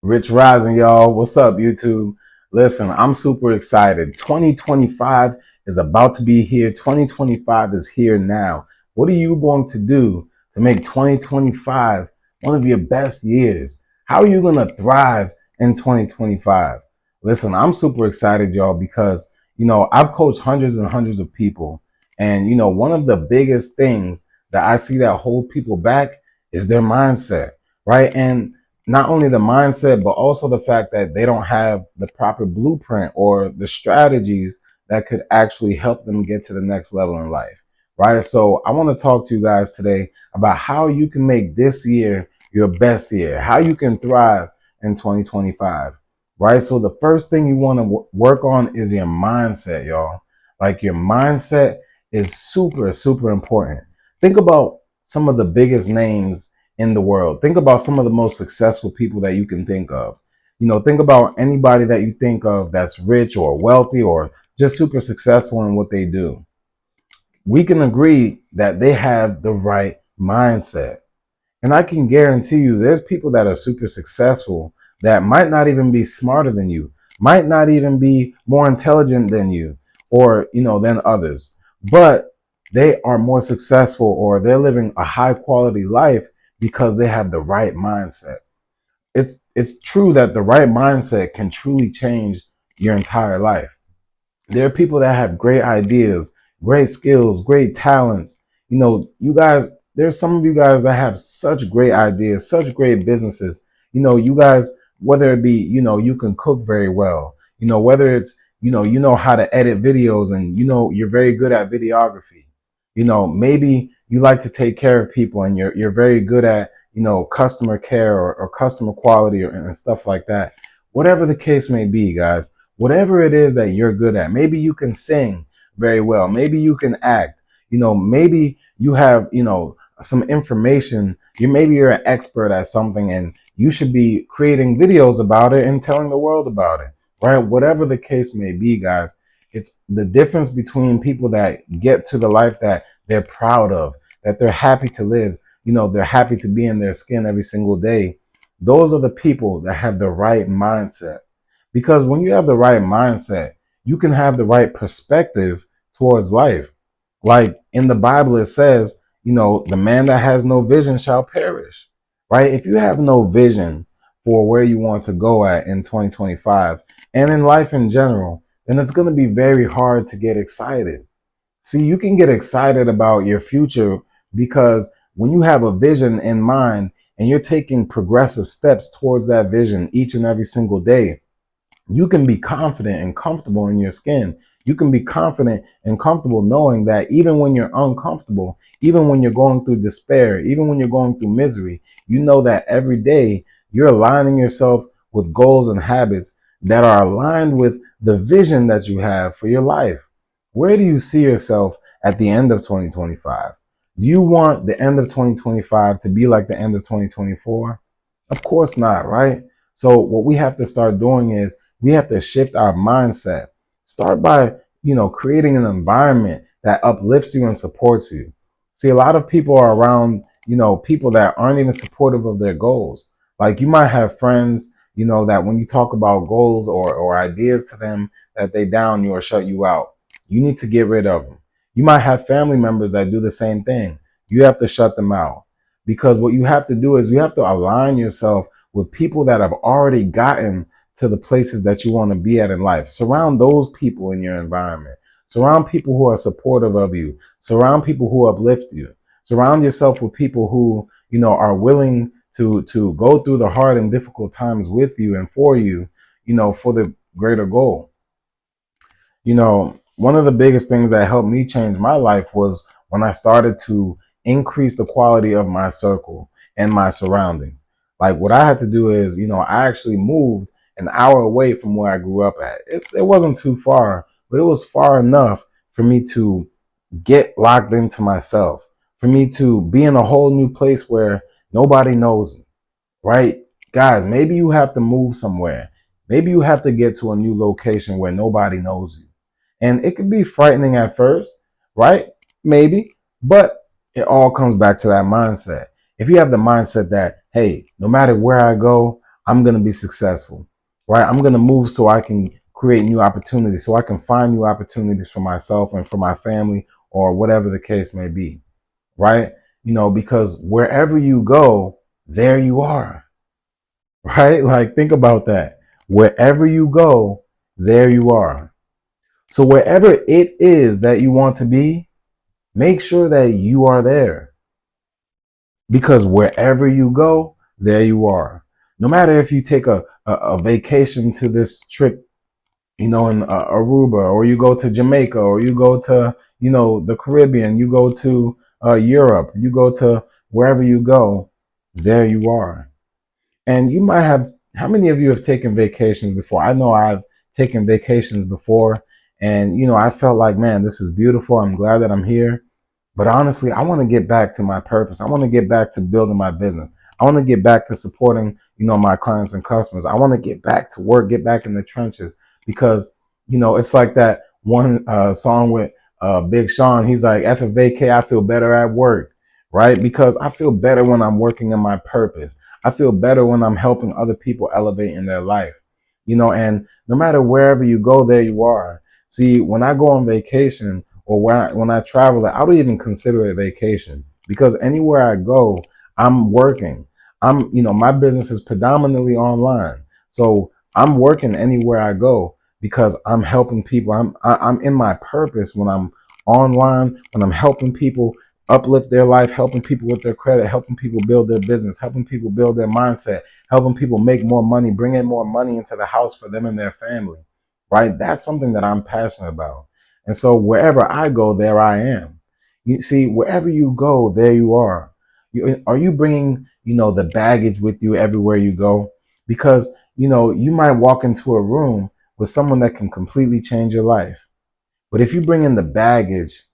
Rich Rising, y'all. What's up, YouTube? Listen, I'm super excited. 2025 is about to be here. 2025 is here now. What are you going to do to make 2025 one of your best years? How are you going to thrive in 2025? Listen, I'm super excited, y'all, because, I've coached hundreds and hundreds of people. And, one of the biggest things that I see that hold people back is their mindset, right? And not only the mindset, but also the fact that they don't have the proper blueprint or the strategies that could actually help them get to the next level in life, right? So I want to talk to you guys today about how you can make this year your best year, how you can thrive in 2025, right? So the first thing you want to work on is your mindset, y'all. Like your mindset is super, super important. Think about some of the biggest names in the world. Think about some of the most successful people that you can think of. Think about anybody that you think of that's rich or wealthy or just super successful in what they do. We can agree that they have the right mindset. And I can guarantee you there's people that are super successful that might not even be smarter than you, might not even be more intelligent than you or, than others. But they are more successful or they're living a high quality life because they have the right mindset. It's true that the right mindset can truly change your entire life. There are people that have great ideas, great skills, great talents. You guys, there's some of you guys that have such great ideas, such great businesses. You guys, whether it be, you can cook very well, whether it's, you know how to edit videos and, you're very good at videography. Maybe you like to take care of people and you're very good at, customer care or customer quality and stuff like that. Whatever the case may be, guys, whatever it is that you're good at. Maybe you can sing very well. Maybe you can act. Maybe you have, some information. Maybe you're an expert at something and you should be creating videos about it and telling the world about it, right? Whatever the case may be, guys, it's the difference between people that get to the life that they're proud of, that they're happy to live, they're happy to be in their skin every single day. Those are the people that have the right mindset. Because when you have the right mindset, you can have the right perspective towards life. Like in the Bible, it says, the man that has no vision shall perish, right? If you have no vision for where you want to go at in 2025 and in life in general, then it's going to be very hard to get excited. See, you can get excited about your future because when you have a vision in mind and you're taking progressive steps towards that vision each and every single day, you can be confident and comfortable in your skin. You can be confident and comfortable knowing that even when you're uncomfortable, even when you're going through despair, even when you're going through misery, you know that every day you're aligning yourself with goals and habits that are aligned with the vision that you have for your life. Where do you see yourself at the end of 2025? Do you want the end of 2025 to be like the end of 2024? Of course not, right? So what we have to start doing is we have to shift our mindset. Start by, creating an environment that uplifts you and supports you. See, a lot of people are around, people that aren't even supportive of their goals. Like you might have friends, that when you talk about goals or ideas to them, that they down you or shut you out. You need to get rid of them. You might have family members that do the same thing. You have to shut them out because what you have to do is you have to align yourself with people that have already gotten to the places that you want to be at in life. Surround those people in your environment. Surround people who are supportive of you. Surround people who uplift you. Surround yourself with people who, are willing to go through the hard and difficult times with you and for you, for the greater goal. One of the biggest things that helped me change my life was when I started to increase the quality of my circle and my surroundings. Like what I had to do is, I actually moved an hour away from where I grew up at. It wasn't too far, but it was far enough for me to get locked into myself, for me to be in a whole new place where nobody knows me, right? Guys, maybe you have to move somewhere. Maybe you have to get to a new location where nobody knows you. And it could be frightening at first, right? Maybe, but it all comes back to that mindset. If you have the mindset that, hey, no matter where I go, I'm going to be successful, right? I'm going to move so I can create new opportunities, so I can find new opportunities for myself and for my family or whatever the case may be, right? Because wherever you go, there you are, right? Like, think about that. Wherever you go, there you are. So wherever it is that you want to be, make sure that you are there, because wherever you go, there you are. No matter if you take a vacation to this trip, in Aruba, or you go to Jamaica, or you go to, the Caribbean, you go to Europe, you go to wherever you go, there you are. And you might have, how many of you have taken vacations before? I know I've taken vacations before, and, I felt like, man, this is beautiful. I'm glad that I'm here. But honestly, I want to get back to my purpose. I want to get back to building my business. I want to get back to supporting, my clients and customers. I want to get back to work, get back in the trenches, because, it's like that one song with Big Sean. He's like, F a vacay, I feel better at work, right? Because I feel better when I'm working in my purpose. I feel better when I'm helping other people elevate in their life, and no matter wherever you go, there you are. See, when I go on vacation, or when I travel, I don't even consider it vacation, because anywhere I go, I'm working. My business is predominantly online. So I'm working anywhere I go because I'm helping people. I'm in my purpose when I'm online, when I'm helping people uplift their life, helping people with their credit, helping people build their business, helping people build their mindset, helping people make more money, bring in more money into the house for them and their family, right? That's something that I'm passionate about. And so wherever I go, there I am. You see, wherever you go, there you are. Are you bringing, the baggage with you everywhere you go? Because, you might walk into a room with someone that can completely change your life. But if you bring in the baggage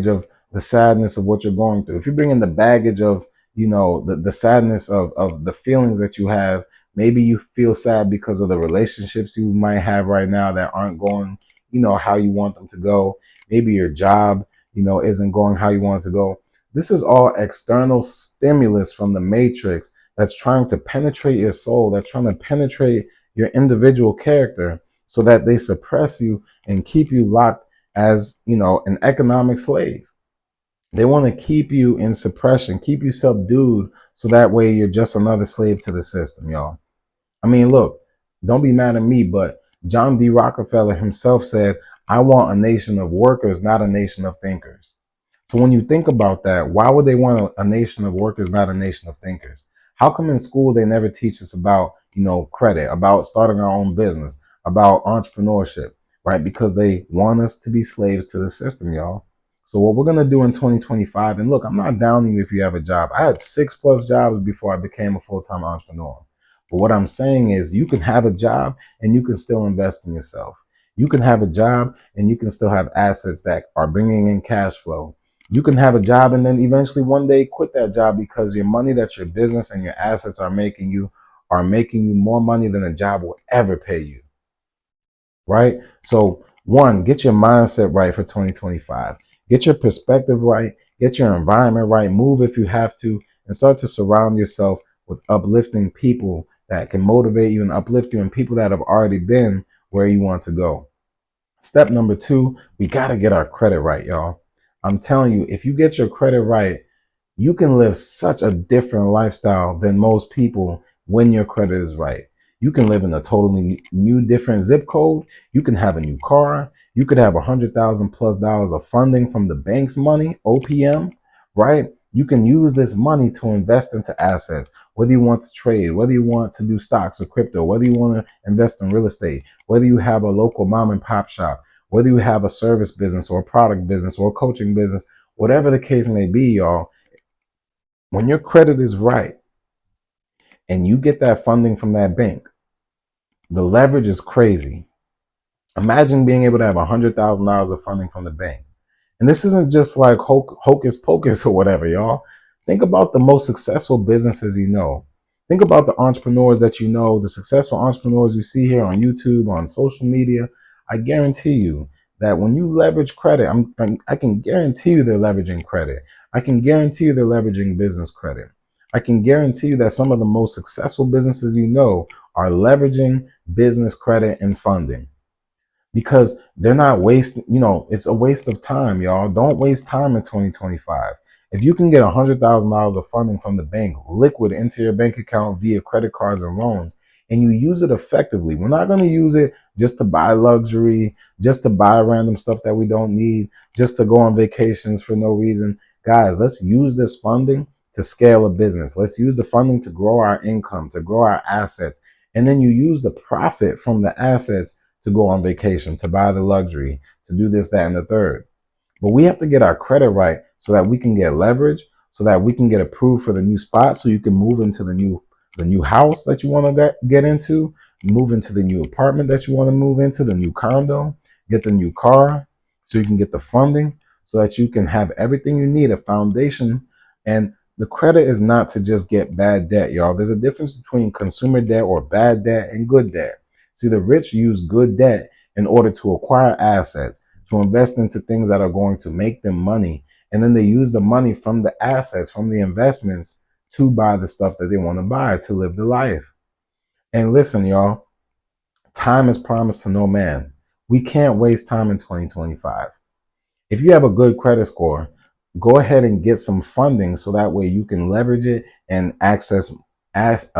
of the sadness of what you're going through, if you bring in the baggage of, the sadness of the feelings that you have, maybe you feel sad because of the relationships you might have right now that aren't going, how you want them to go. Maybe your job, isn't going how you want it to go. This is all external stimulus from the matrix that's trying to penetrate your soul, that's trying to penetrate your individual character so that they suppress you and keep you locked as, an economic slave. They want to keep you in suppression, keep you subdued, so that way you're just another slave to the system, y'all. I mean, look, don't be mad at me, but John D. Rockefeller himself said, I want a nation of workers, not a nation of thinkers. So when you think about that, why would they want a nation of workers, not a nation of thinkers? How come in school they never teach us about, credit, about starting our own business, about entrepreneurship, right? Because they want us to be slaves to the system, y'all. So what we're going to do in 2025, and look, I'm not downing you if you have a job. I had 6+ jobs before I became a full-time entrepreneur. But what I'm saying is you can have a job and you can still invest in yourself. You can have a job and you can still have assets that are bringing in cash flow. You can have a job and then eventually one day quit that job because your money that your business and your assets are making you more money than a job will ever pay you, right? So one, get your mindset right for 2025. Get your perspective right, get your environment right, move if you have to, and start to surround yourself with uplifting people that can motivate you and uplift you, and people that have already been where you want to go. Step number 2, we got to get our credit right, y'all. I'm telling you, if you get your credit right, you can live such a different lifestyle than most people when your credit is right. You can live in a totally new, different zip code. You can have a new car. You could have $100,000+ of funding from the bank's money, OPM, right? You can use this money to invest into assets, whether you want to trade, whether you want to do stocks or crypto, whether you want to invest in real estate, whether you have a local mom and pop shop, whether you have a service business or a product business or a coaching business, whatever the case may be, y'all. When your credit is right and you get that funding from that bank, the leverage is crazy. Imagine being able to have $100,000 of funding from the bank. And this isn't just like hocus pocus or whatever, y'all. Think about the most successful businesses you know. Think about the entrepreneurs that you know, the successful entrepreneurs you see here on YouTube, on social media. I guarantee you that when you leverage credit, I can guarantee you they're leveraging credit. I can guarantee you they're leveraging business credit. I can guarantee you that some of the most successful businesses you know are leveraging business credit and funding because they're not wasting, it's a waste of time, y'all. Don't waste time in 2025. If you can get $100,000 of funding from the bank liquid into your bank account via credit cards and loans, and you use it effectively, we're not going to use it just to buy luxury, just to buy random stuff that we don't need, just to go on vacations for no reason. Guys, let's use this funding to scale a business. Let's use the funding to grow our income, to grow our assets. And then you use the profit from the assets to go on vacation, to buy the luxury, to do this, that, and the third. But we have to get our credit right so that we can get leverage, so that we can get approved for the new spot, so you can move into the new house that you want to get into, move into the new apartment that you want to move into, the new condo, get the new car, so you can get the funding, so that you can have everything you need, a foundation. And the credit is not to just get bad debt, y'all. There's a difference between consumer debt or bad debt and good debt. See, the rich use good debt in order to acquire assets, to invest into things that are going to make them money. And then they use the money from the assets, from the investments, to buy the stuff that they want to buy to live the life. And listen, y'all, time is promised to no man. We can't waste time in 2025. If you have a good credit score, go ahead and get some funding so that way you can leverage it and access assets,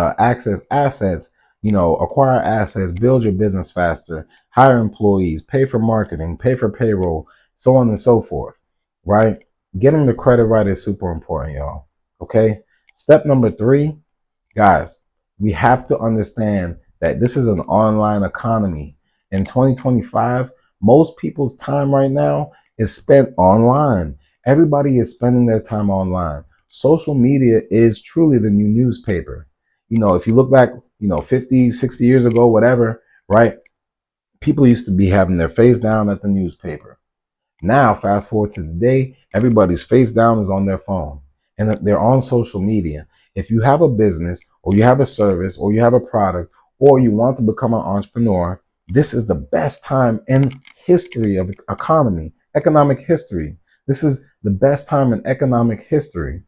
acquire assets, build your business faster, hire employees, pay for marketing, pay for payroll, so on and so forth, right? Getting the credit right is super important, y'all. Okay. Step number 3, guys, we have to understand that this is an online economy. In 2025, most people's time right now is spent online. Everybody is spending their time online. Social media is truly the new newspaper. If you look back, 50, 60 years ago, whatever, right? People used to be having their face down at the newspaper. Now, fast forward to today, everybody's face down is on their phone and they're on social media. If you have a business or you have a service or you have a product or you want to become an entrepreneur, this is the best time in history of economic history. This is the best time in economic history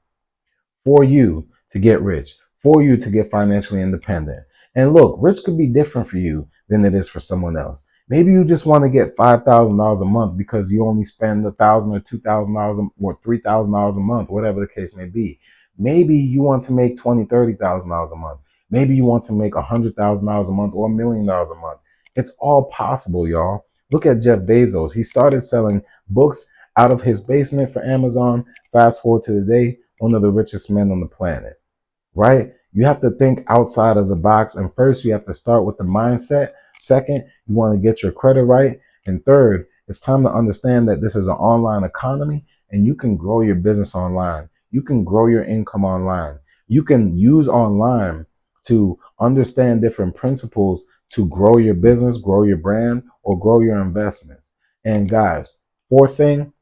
for you to get rich, for you to get financially independent. And look, rich could be different for you than it is for someone else. Maybe you just want to get $5,000 a month because you only spend $1,000 or $2,000 or $3,000 a month, whatever the case may be. Maybe you want to make $20,000, $30,000 a month. Maybe you want to make $100,000 a month or $1,000,000 a month. It's all possible, y'all. Look at Jeff Bezos. He started selling books out of his basement for Amazon. Fast forward to today, one of the richest men on the planet, right? You have to think outside of the box. And first, you have to start with the mindset. Second, you want to get your credit right. And third, it's time to understand that this is an online economy and you can grow your business online. You can grow your income online. You can use online to understand different principles to grow your business, grow your brand, or grow your investments. And guys, fourth thing,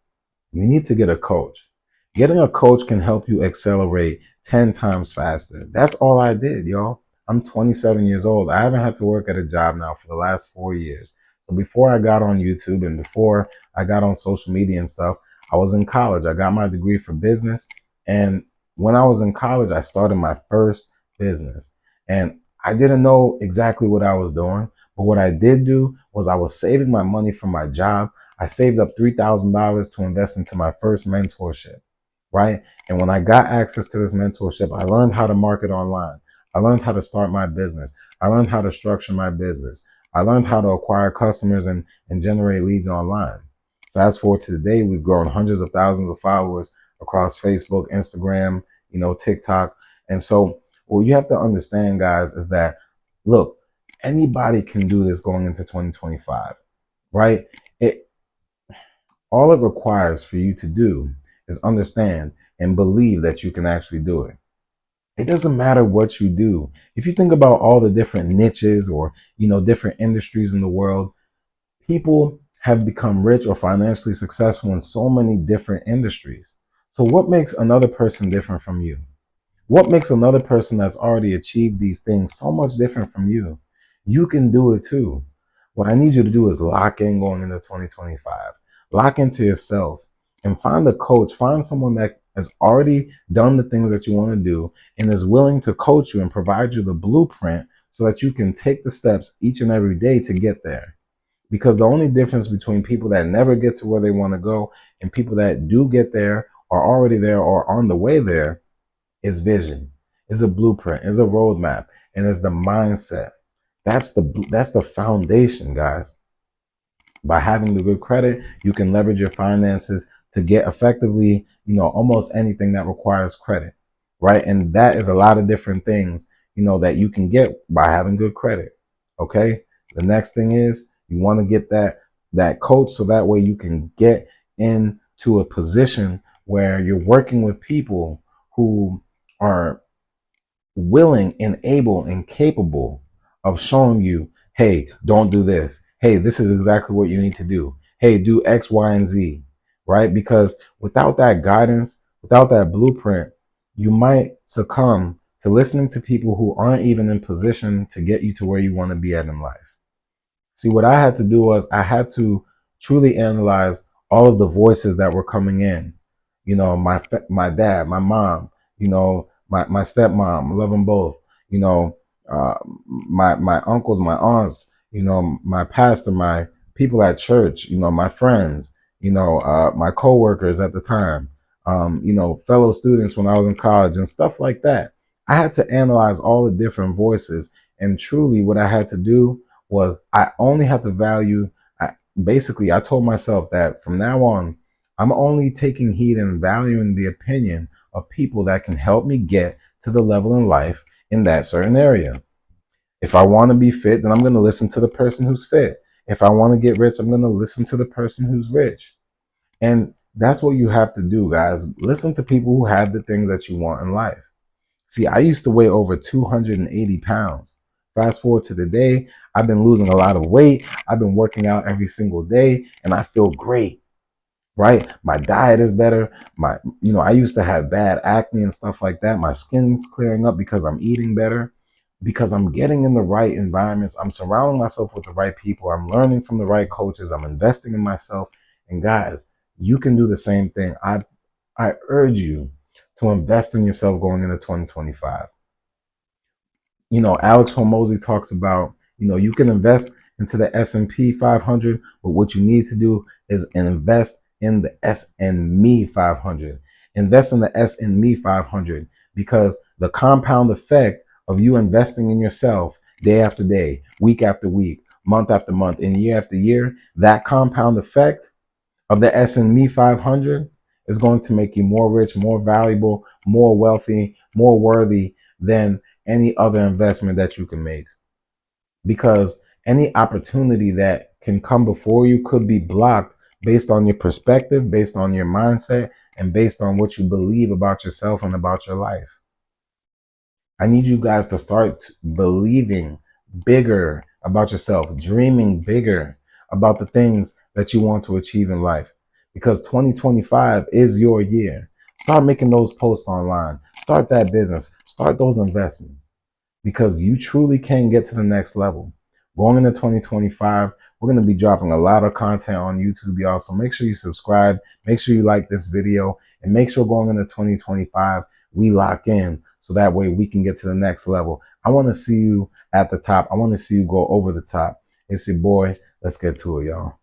you need to get a coach. Getting a coach can help you accelerate 10 times faster. That's all I did, y'all. I'm 27 years old. I haven't had to work at a job now for the last 4 years. So before I got on YouTube and before I got on social media and stuff, I was in college. I got my degree for business. And when I was in college, I started my first business. And I didn't know exactly what I was doing. But what I did do was I was saving my money from my job. I saved up $3,000 to invest into my first mentorship, right? And when I got access to this mentorship, I learned how to market online. I learned how to start my business. I learned how to structure my business. I learned how to acquire customers and generate leads online. Fast forward to today, we've grown hundreds of thousands of followers across Facebook, Instagram, TikTok. And so what you have to understand, guys, is that, look, anybody can do this going into 2025, right? All it requires for you to do is understand and believe that you can actually do it. It doesn't matter what you do. If you think about all the different niches or, different industries in the world, people have become rich or financially successful in so many different industries. So what makes another person different from you? What makes another person that's already achieved these things so much different from you? You can do it too. What I need you to do is lock in going into 2025. Lock into yourself and find a coach, find someone that has already done the things that you want to do and is willing to coach you and provide you the blueprint so that you can take the steps each and every day to get there. Because the only difference between people that never get to where they want to go and people that do get there, are already there, or on the way there, is vision, is a blueprint, is a roadmap, and is the mindset. That's the foundation, guys. By having the good credit, you can leverage your finances to get effectively, almost anything that requires credit, right? And that is a lot of different things, that you can get by having good credit. Okay. The next thing is you want to get that coach so that way you can get into a position where you're working with people who are willing and able and capable of showing you, hey, don't do this. Hey, this is exactly what you need to do. Hey, do X, Y, and Z, right? Because without that guidance, without that blueprint, you might succumb to listening to people who aren't even in position to get you to where you want to be at in life. See, what I had to do was I had to truly analyze all of the voices that were coming in. My dad, my mom, my stepmom, I love them both. My uncles, my aunts, my pastor, my people at church, my friends, my coworkers at the time, fellow students when I was in college and stuff like that. I had to analyze all the different voices, and truly what I had to do was I only have to value. Basically, I told myself that from now on, I'm only taking heed and valuing the opinion of people that can help me get to the level in life in that certain area. If I want to be fit, then I'm going to listen to the person who's fit. If I want to get rich, I'm going to listen to the person who's rich. And that's what you have to do, guys. Listen to people who have the things that you want in life. See, I used to weigh over 280 pounds. Fast forward to today, I've been losing a lot of weight. I've been working out every single day and I feel great, right? My diet is better. I used to have bad acne and stuff like that. My skin's clearing up because I'm eating better, because I'm getting in the right environments. I'm surrounding myself with the right people. I'm learning from the right coaches. I'm investing in myself. And guys, you can do the same thing. I urge you to invest in yourself going into 2025. Alex Hormozy talks about, you can invest into the S&P 500, but what you need to do is invest in the S&Me 500. Invest in the S&Me 500 because the compound effect of you investing in yourself day after day, week after week, month after month, and year after year, that compound effect of the S&Me 500 is going to make you more rich, more valuable, more wealthy, more worthy than any other investment that you can make. Because any opportunity that can come before you could be blocked based on your perspective, based on your mindset, and based on what you believe about yourself and about your life. I need you guys to start believing bigger about yourself, dreaming bigger about the things that you want to achieve in life. Because 2025 is your year. Start making those posts online. Start that business. Start those investments. Because you truly can get to the next level. Going into 2025, we're going to be dropping a lot of content on YouTube, y'all. So make sure you subscribe. Make sure you like this video. And make sure going into 2025, we lock in so that way we can get to the next level. I want to see you at the top. I want to see you go over the top. It's your boy. Let's get to it, y'all.